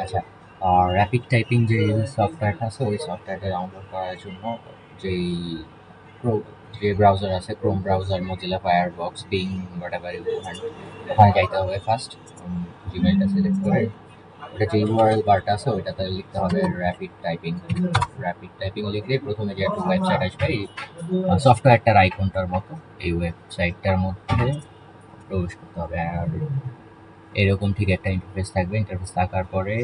আচ্ছা, rapid typing যে সফটওয়্যারটা আছে ওই সফটওয়্যারটা ডাউনলোড করার জন্য যেই ক্রো- যে ব্রাউজার আছে Chrome browser, Mozilla Firefox, Bing, whatever you want, ওখানে যাইতে হবে ফার্স্ট। জিমেলটা সিলেক্ট করে ওটা যে ইউআরএল বারটা আছে ওইটাতে লিখতে হবে র্যাপিড টাইপিং। র্যাপিড টাইপিং লিখলে প্রথমে যে একটা ওয়েবসাইট আসবে এই সফটওয়্যারটার আইকনটার মতো, এই ওয়েবসাইটটার মধ্যে প্রবেশ করতে হবে। আর এরকম ঠিক একটা ইন্টারফেস থাকবে। ইন্টারফেস থাকার পরে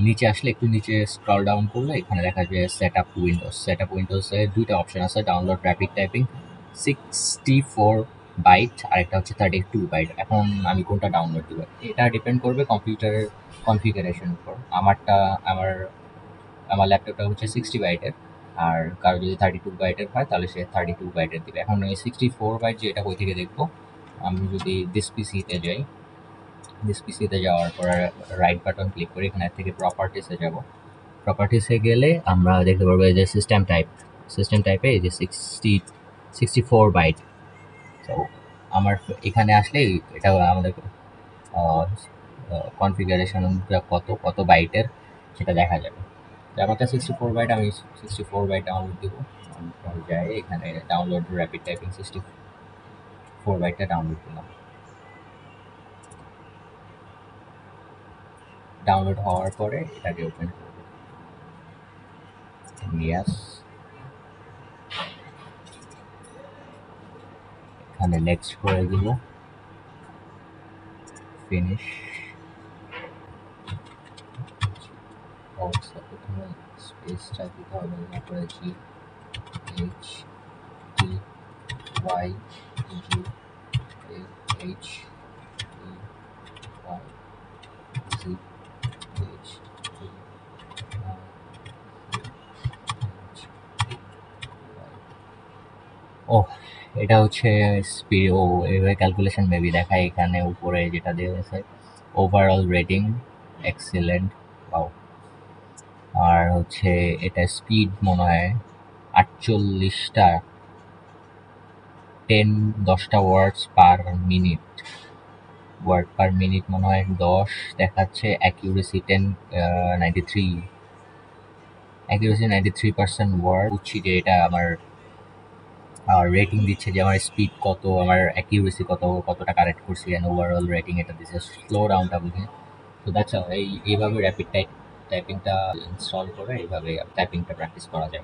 নিচে আসলে একটু নিচে স্ক্রল ডাউন করলে এখানে দেখা যাবে set up windows. Set up উইন্ডোজে দুইটা অপশন আছে, ডাউনলোড র্যাপিড টাইপিং 64 বাইট, আরেকটা হচ্ছে 32 বাইট। এখন আমি কোনটা ডাউনলোড দেবো এটা ডিপেন্ড করবে কম্পিউটারের কনফিগারেশনের উপর। আমার আমার ল্যাপটপটা হচ্ছে 60 বাইটের, আর কারো যদি 32 বাইটের হয় তাহলে সে 32 বাইটের দিবে। এখন এই 64 বাইট যে এটা কই থেকে দেখবো, আমি যদি দিস পিসিতে যাই, দিস পিসিতে যাওয়ার পর রাইট বাটন ক্লিক করে এখানে থেকে প্রপার্টিসে যাব। প্রপার্টিসে গেলে আমরা দেখতে পারবো এই যে সিস্টেম টাইপ, সিস্টেম টাইপে এই যে 64 বাইট। তো আমার এখানে আসলে এটা আমাদের কনফিগারেশন কত কত বাইটের সেটা দেখা যাবে। তো আমারটা 64 বাইট, আমি 64 বাইট ডাউনলোড দেবো। যাই এখানে ডাউনলোড র্যাপিড টাইপিং 64 বাইটটা ডাউনলোড করলাম। ডাউনলোড হওয়ার পরে এটাকে ওপেন করবো। ইয়াস, এখানে নেক্সট করে দিব, ফিনিশ। অবস্থা প্রথমে স্পেসটা দিতে হবে, তারপরে G H T Y G H T Y G H T ও, এটা হচ্ছে স্পিড। ও এইভাবে ক্যালকুলেশন মেবি দেখায় এখানে উপরে যেটা দেওয়া আছে, ওভারঅল রেটিং এক্সিলেন্ট। ওয়াও। আর হচ্ছে এটা স্পিড মনে হয় 48টা, 10 words per minute. Word per minute মনে হয় 10 দেখাচ্ছে। Accuracy 93, accuracy 93% word. বুঝছি যে এটা আমার রেটিং দিচ্ছে যে আমার স্পিড কত, আমার অ্যাকিউরেসি কত, কতটা কারেক্ট করছি, অ্যান্ড ওভারঅল রেটিং এটা দিচ্ছে। স্লো ডাউনটা বুঝি। তো দ্যাটস এইভাবে র্যাপিড টাইপিংটা ইনস্টল করে এইভাবে টাইপিংটা প্র্যাকটিস করা যায়।